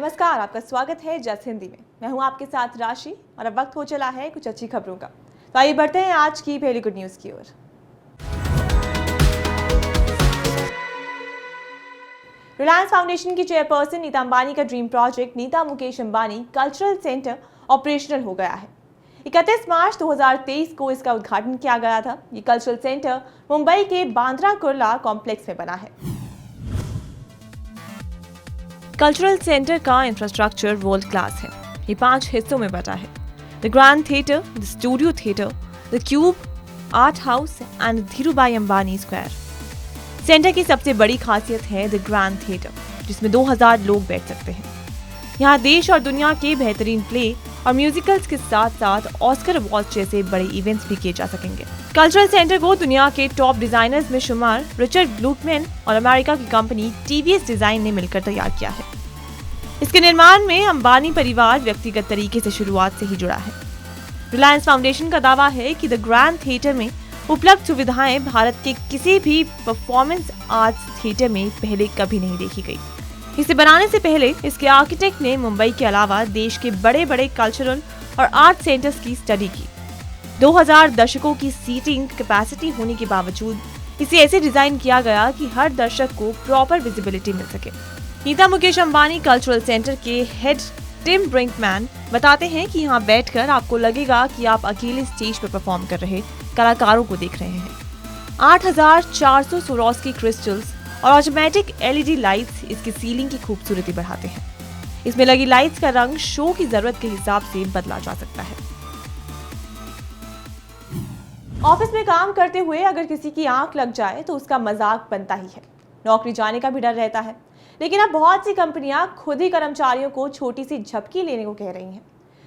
नमस्कार, आपका स्वागत है जस हिंदी में। मैं हूं आपके साथ राशि और अब वक्त हो चला है कुछ अच्छी खबरों का। तो आइए बढ़ते हैं आज की पहली गुड न्यूज की ओर। रिलायंस फाउंडेशन की चेयरपर्सन नीता अंबानी का dream project Nita Mukesh Ambani cultural centre operational हो गया है। 31 मार्च 2023 को इसका उद्घाटन किया गया था। ये कल्चरल सेंटर मुंबई के बांद्रा कुर्ला कॉम्प्लेक्स में बना है। कल्चरल सेंटर का इंफ्रास्ट्रक्चर वर्ल्ड क्लास है। ये 5 हिस्सों में बटा है: the grand theatre, the studio theatre, the cube, art house and Dhirubhai Ambani square. Centre की सबसे बड़ी खासियत है द ग्रैंड थिएटर, जिसमें 2000 लोग बैठ सकते हैं। यहाँ देश और दुनिया के बेहतरीन प्ले और म्यूजिकल्स के साथ साथ ऑस्कर अवार्ड जैसे बड़े इवेंट्स भी किए जा सकेंगे। कल्चरल सेंटर को दुनिया के टॉप डिजाइनर्स में शुमार रिचर्ड ब्लूकमैन और अमेरिका की कंपनी टीवीएस डिजाइन ने मिलकर तैयार किया है। इसके निर्माण में अंबानी परिवार व्यक्तिगत तरीके से शुरुआत से ही जुड़ा है। रिलायंस फाउंडेशन का दावा है कि द ग्रैंड थिएटर में उपलब्ध सुविधाएं भारत के किसी भी परफॉर्मेंस आर्ट्स थिएटर में पहले कभी नहीं देखी गई। इसे बनाने से पहले इसके आर्किटेक्ट ने मुंबई के अलावा देश के बड़े बड़े कल्चरल और आर्ट सेंटर्स की स्टडी की। 2000 दर्शकों की सीटिंग कैपेसिटी होने के बावजूद इसे ऐसे डिजाइन किया गया कि हर दर्शक को प्रॉपर विजिबिलिटी मिल सके। नीता मुकेश अंबानी कल्चरल सेंटर के हेड टिम ब्रिंकमैन बताते हैं कि यहाँ बैठकर आपको लगेगा कि आप अकेले स्टेज पर परफॉर्म कर रहे कलाकारों को देख रहे हैं। 8400 स्वरोस्की क्रिस्टल्स और ऑटोमेटिक एलईडी लाइट्स इसकी सीलिंग की खूबसूरती बढ़ाते हैं। इसमें लगी लाइट्स का रंग शो की जरूरत के हिसाब से बदला जा सकता है। ऑफिस में काम करते हुए अगर किसी की आंख लग जाए तो उसका मजाक बनता ही है। नौकरी जाने का भी डर रहता है। लेकिन अब बहुत सी कंपनियां खुद ही कर्मचारियों को छोटी सी झपकी लेने को कह रही हैं।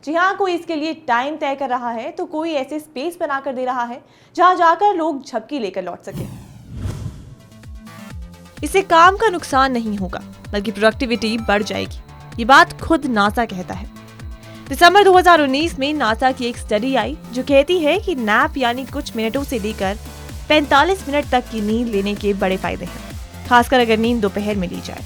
जी हाँ, कोई इसके लिए टाइम तय कर रहा है तो कोई ऐसे स्पेस बनाकर दे रहा है जहां जाकर लोग झपकी लेकर लौट सके। इससे काम का नुकसान नहीं होगा बल्कि प्रोडक्टिविटी बढ़ जाएगी। ये बात खुद नासा कहता है। दिसंबर 2019 में नासा की एक स्टडी आई जो कहती है कि नैप यानी कुछ मिनटों से लेकर 45 मिनट तक की नींद लेने के बड़े फायदे हैं, खासकर अगर नींद दोपहर में ली जाए।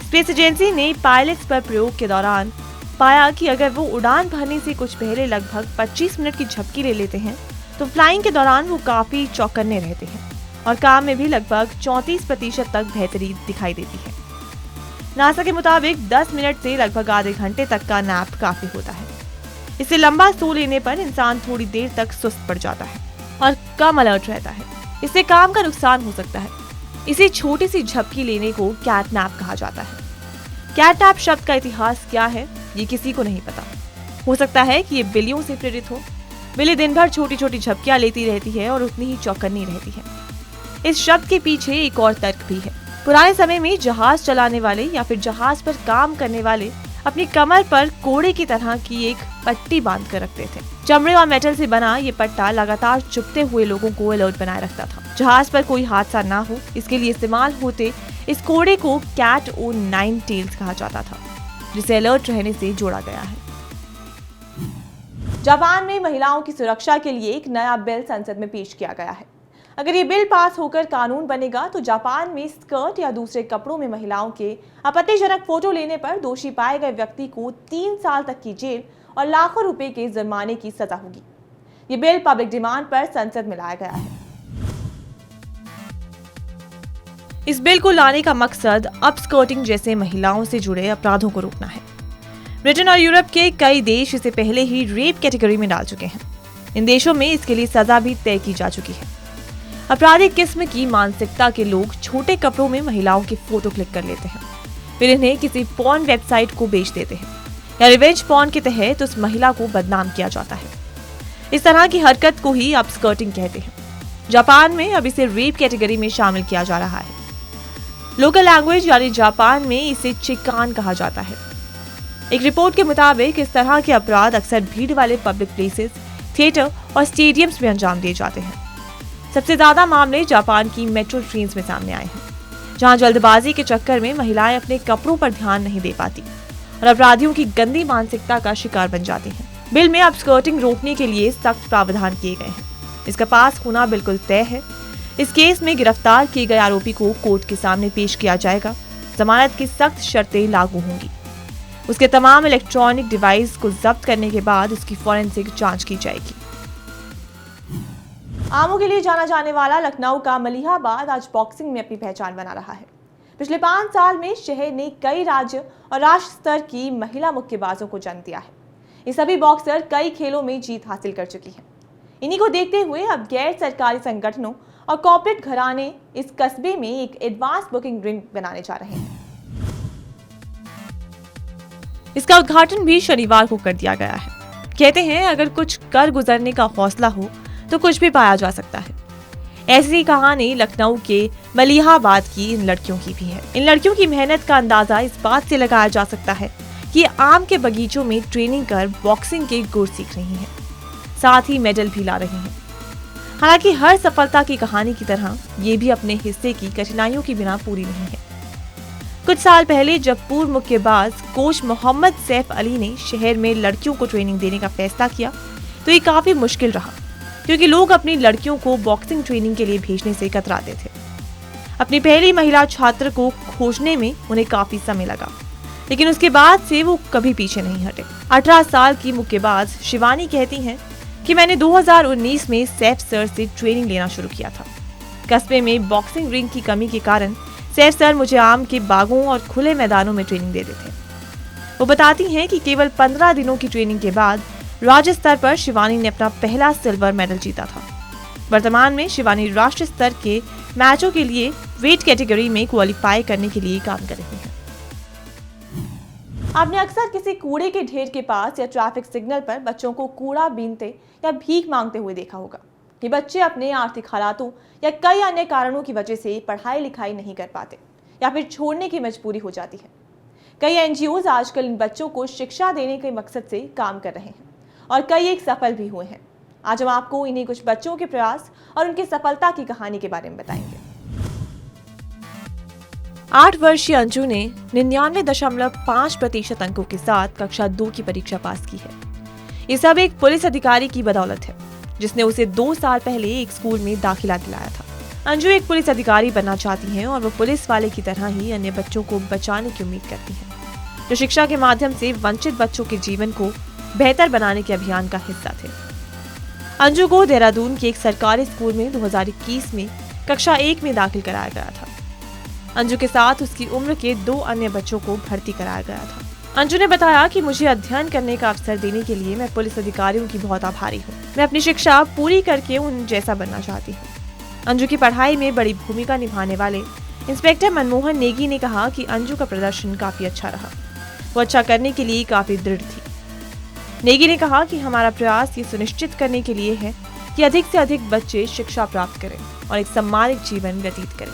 स्पेस एजेंसी ने पायलट्स पर प्रयोग के दौरान पाया कि अगर वो उड़ान भरने से कुछ पहले लगभग 25 मिनट की झपकी ले लेते हैं तो फ्लाइंग के दौरान वो काफी चौकन्ने रहते हैं और काम में भी लगभग 34% तक बेहतरी दिखाई देती है। नासा के मुताबिक 10 मिनट से लगभग आधे घंटे तक का नैप काफी होता है। इससे लंबा सो लेने पर इंसान थोड़ी देर तक सुस्त पड़ जाता है और कम अलर्ट रहता है। इससे काम का नुकसान हो सकता है। इसी छोटी सी झपकी लेने को कैट नैप कहा जाता है। कैट नैप शब्द का इतिहास क्या है ये किसी को नहीं पता। हो सकता है कि ये बिल्लियों से प्रेरित हो। बिल्ली दिन भर छोटी छोटी झपकियां लेती रहती है और उतनी ही चौकन्नी रहती है। इस शब्द के पीछे एक और तर्क भी है। पुराने समय में जहाज चलाने वाले या फिर जहाज पर काम करने वाले अपनी कमर पर कोड़े की तरह की एक पट्टी बांध कर रखते थे। चमड़े और मेटल से बना ये पट्टा लगातार चुभते हुए लोगों को अलर्ट बनाए रखता था। जहाज पर कोई हादसा ना हो इसके लिए इस्तेमाल होते इस कोड़े को कैट ओ 9 टेल्स कहा जाता था, जिसे अलर्ट रहने से जोड़ा गया है। जापान में महिलाओं की सुरक्षा के लिए एक नया बिल संसद में पेश किया गया है। अगर ये बिल पास होकर कानून बनेगा तो जापान में स्कर्ट या दूसरे कपड़ों में महिलाओं के आपत्तिजनक फोटो लेने पर दोषी पाए गए व्यक्ति को 3 साल तक की जेल और लाखों रुपए के जुर्माने की सजा होगी। ये बिल पब्लिक डिमांड पर संसद में लाया गया है। इस बिल को लाने का मकसद अपस्कर्टिंग जैसे महिलाओं से जुड़े अपराधों को रोकना है। ब्रिटेन और यूरोप के कई देश इसे पहले ही रेप कैटेगरी में डाल चुके हैं। इन देशों में इसके लिए सजा भी तय की जा चुकी है। आपराधिक किस्म की मानसिकता के लोग छोटे कपड़ों में महिलाओं की फोटो क्लिक कर लेते हैं, फिर इन्हें किसी पॉर्न वेबसाइट को बेच देते हैं या रिवेंज पॉर्न के तहत उस महिला को बदनाम किया जाता है। इस तरह की हरकत को ही अपस्कर्टिंग कहते हैं। जापान में अब इसे रेप कैटेगरी में शामिल किया जा रहा है। लोकल लैंग्वेज यानी जापान में इसे चिकान कहा जाता है। एक रिपोर्ट के मुताबिक इस तरह के अपराध अक्सर भीड़ वाले पब्लिक प्लेसेस, थिएटर और स्टेडियम्स में अंजाम दिए जाते हैं। सबसे ज्यादा मामले जापान की मेट्रो ट्रेन में सामने आए हैं, जहां जल्दबाजी के चक्कर में महिलाएं अपने कपड़ों पर ध्यान नहीं दे पाती और अपराधियों की गंदी मानसिकता का शिकार बन जाती हैं। बिल में अपस्कर्टिंग रोकने के लिए सख्त प्रावधान किए गए हैं। इसका पास होना बिल्कुल तय है। इस केस में गिरफ्तार किए गए आरोपी को कोर्ट के सामने पेश किया जाएगा। जमानत की सख्त शर्तें लागू होंगी। उसके तमाम इलेक्ट्रॉनिक डिवाइस को जब्त करने के बाद उसकी फॉरेंसिक जांच की जाएगी। आमों के लिए जाना जाने वाला लखनऊ का मलिहाबाद आज बॉक्सिंग में अपनी पहचान बना रहा है। पिछले 5 साल में शहर ने कई राज्य और राष्ट्र स्तर की महिला मुक्केबाजों को जन्म दिया है। ये सभी बॉक्सर कई खेलों में जीत हासिल कर चुकी हैं। इन्हीं को देखते हुए अब गैर सरकारी संगठनों और कॉर्पोरेट घराने इस कस्बे में एक एडवांस बुकिंग रिंग बनाने जा रहे हैं। इसका उद्घाटन भी शनिवार को कर दिया गया है। कहते हैं अगर कुछ कर गुजरने का हौसला हो तो कुछ भी पाया जा सकता है। ऐसी कहानी लखनऊ के मलिहाबाद की इन लड़कियों की भी है। इन लड़कियों की मेहनत का अंदाजा इस बात से लगाया जा सकता है कि ये आम के बगीचों में ट्रेनिंग कर बॉक्सिंग के गुर सीख रही हैं, साथ ही मेडल भी ला रही हैं। हालांकि हर सफलता की कहानी की तरह ये भी अपने हिस्से की कठिनाइयों के बिना पूरी नहीं है। कुछ साल पहले जब पूर्व मुक्केबाज कोच मोहम्मद सैफ अली ने शहर में लड़कियों को ट्रेनिंग देने का फैसला किया तो ये काफी मुश्किल रहा, क्योंकि लोग अपनी लड़कियों को बॉक्सिंग ट्रेनिंग के लिए भेजने से कतराते थे। अपनी पहली महिला छात्र को खोजने में उन्हें काफी समय लगा, लेकिन उसके बाद से वो कभी पीछे नहीं हटे। 18 साल की मुक्केबाज शिवानी कहती हैं कि मैंने 2019 में सैफ सर से ट्रेनिंग लेना शुरू किया था। कस्बे में बॉक्सिंग रिंग की कमी के कारण सैफ सर मुझे आम के बागों और खुले मैदानों में ट्रेनिंग देते थे। वो बताती हैं कि केवल 15 दिनों की ट्रेनिंग के बाद राज्य स्तर पर शिवानी ने अपना पहला सिल्वर मेडल जीता था। वर्तमान में शिवानी राष्ट्रीय स्तर के मैचों के लिए वेट कैटेगरी में क्वालिफाई करने के लिए काम कर रही हैं। आपने अक्सर किसी कूड़े के ढेर के पास या ट्रैफिक सिग्नल पर बच्चों को कूड़ा बीनते या भीख मांगते हुए देखा होगा। ये बच्चे अपने आर्थिक हालातों या कई अन्य कारणों की वजह से पढ़ाई लिखाई नहीं कर पाते या फिर छोड़ने की मजबूरी हो जाती है। कई एनजीओज आजकल इन बच्चों को शिक्षा देने के मकसद से काम कर रहे हैं और कई एक सफल भी हुए हैं। आज हम आपको इन्हीं कुछ बच्चों के प्रयास और उनकी सफलता की कहानी के बारे में बताएंगे। 8 वर्षीय अंजू ने 99.5% अंकों के साथ कक्षा 2 की परीक्षा पास की है। ये सब एक पुलिस अधिकारी की बदौलत है, जिसने उसे 2 साल पहले एक स्कूल में दाखिला दिलाया था। अंजू एक पुलिस अधिकारी बनना चाहती हैं और वो पुलिस वाले की तरह ही अन्य बच्चों को बचाने की उम्मीद करती हैं, जो शिक्षा के माध्यम से वंचित बच्चों के जीवन को बेहतर बनाने के अभियान का हिस्सा थे। अंजू को देहरादून के एक सरकारी स्कूल में 2021 में कक्षा 1 में दाखिल कराया गया था। अंजू के साथ उसकी उम्र के 2 अन्य बच्चों को भर्ती कराया गया था। अंजू ने बताया कि मुझे अध्ययन करने का अवसर देने के लिए मैं पुलिस अधिकारियों की बहुत आभारी हूँ। मैं अपनी शिक्षा पूरी करके उन जैसा बनना चाहती हूँ। अंजू की पढ़ाई में बड़ी भूमिका निभाने वाले इंस्पेक्टर मनमोहन नेगी ने कहा कि अंजू का प्रदर्शन काफी अच्छा रहा। वो अच्छा करने के लिए काफी दृढ़ थी। नेगी ने कहा कि हमारा प्रयास ये सुनिश्चित करने के लिए है कि अधिक से अधिक बच्चे शिक्षा प्राप्त करें और एक सम्मानित जीवन व्यतीत करें।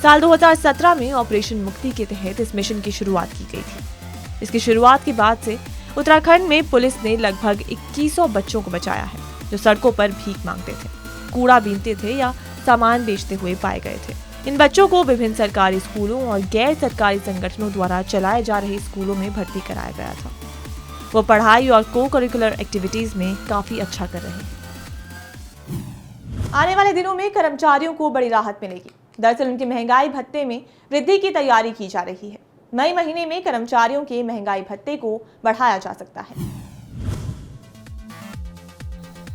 साल 2017 में ऑपरेशन मुक्ति के तहत इस मिशन की शुरुआत की गई थी। इसकी शुरुआत के बाद से उत्तराखंड में पुलिस ने लगभग 2100 बच्चों को बचाया है, जो सड़कों पर भीख मांगते थे, कूड़ा बीनते थे या सामान बेचते हुए पाए गए थे। इन बच्चों को विभिन्न सरकारी स्कूलों और गैर सरकारी संगठनों द्वारा चलाए जा रहे स्कूलों में भर्ती कराया गया था। वो पढ़ाई और को करिकुलर एक्टिविटीज में काफी अच्छा कर रहे हैं। आने वाले दिनों में कर्मचारियों को बड़ी राहत मिलेगी। दरअसल उनके महंगाई भत्ते में वृद्धि की तैयारी की जा रही है। मई महीने में कर्मचारियों के महंगाई भत्ते को बढ़ाया जा सकता है।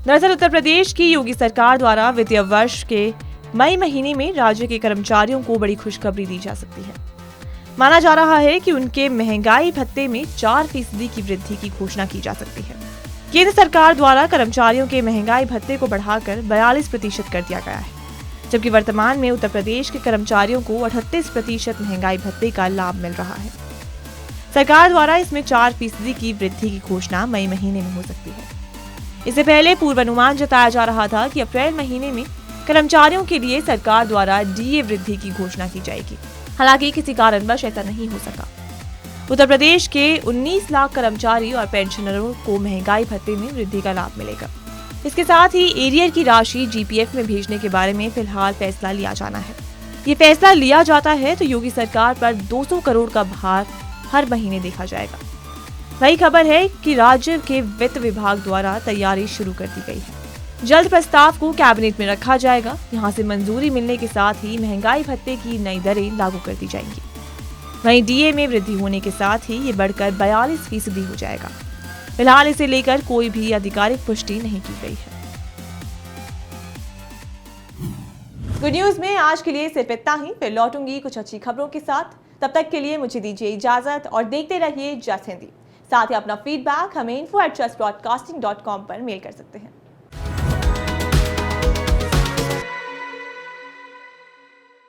दरअसल उत्तर प्रदेश की योगी सरकार द्वारा वित्तीय वर्ष के मई महीने में राज्य के कर्मचारियों को बड़ी खुशखबरी दी जा सकती है। माना जा रहा है कि उनके महंगाई भत्ते में 4% की वृद्धि की घोषणा की जा सकती है। केंद्र सरकार द्वारा कर्मचारियों के महंगाई भत्ते को बढ़ाकर 42% कर दिया गया है, जबकि वर्तमान में उत्तर प्रदेश के कर्मचारियों को 38% महंगाई भत्ते का लाभ मिल रहा है। सरकार द्वारा इसमें 4% की वृद्धि की घोषणा मई महीने में हो सकती है। इससे पहले पूर्वानुमान जताया जा रहा था कि अप्रैल महीने में कर्मचारियों के लिए सरकार द्वारा डीए वृद्धि की घोषणा की जाएगी। हालांकि किसी कारणवश ऐसा नहीं हो सका। उत्तर प्रदेश के 19 लाख कर्मचारी और पेंशनरों को महंगाई भत्ते में वृद्धि का लाभ मिलेगा। इसके साथ ही एरियर की राशि जीपीएफ में भेजने के बारे में फिलहाल फैसला लिया जाना है। ये फैसला लिया जाता है तो योगी सरकार पर 200 करोड़ का भार हर महीने देखा जाएगा। वही खबर है कि राज्य के वित्त विभाग द्वारा तैयारी शुरू कर दी गई है। जल्द प्रस्ताव को कैबिनेट में रखा जाएगा। यहां से मंजूरी मिलने के साथ ही महंगाई भत्ते की नई दरें लागू कर दी जाएंगी। वहीं डीए में वृद्धि होने के साथ ही ये बढ़कर 42% हो जाएगा। फिलहाल इसे लेकर कोई भी आधिकारिक पुष्टि नहीं की गई है। गुड न्यूज में आज के लिए सिर्फ इतना ही, फिर लौटूंगी कुछ अच्छी खबरों के साथ। तब तक के लिए मुझे दीजिए इजाजत और देखते रहिए जस हिंदी। साथ ही अपना फीडबैक हमें info@justbroadcasting.com पर मेल कर सकते हैं।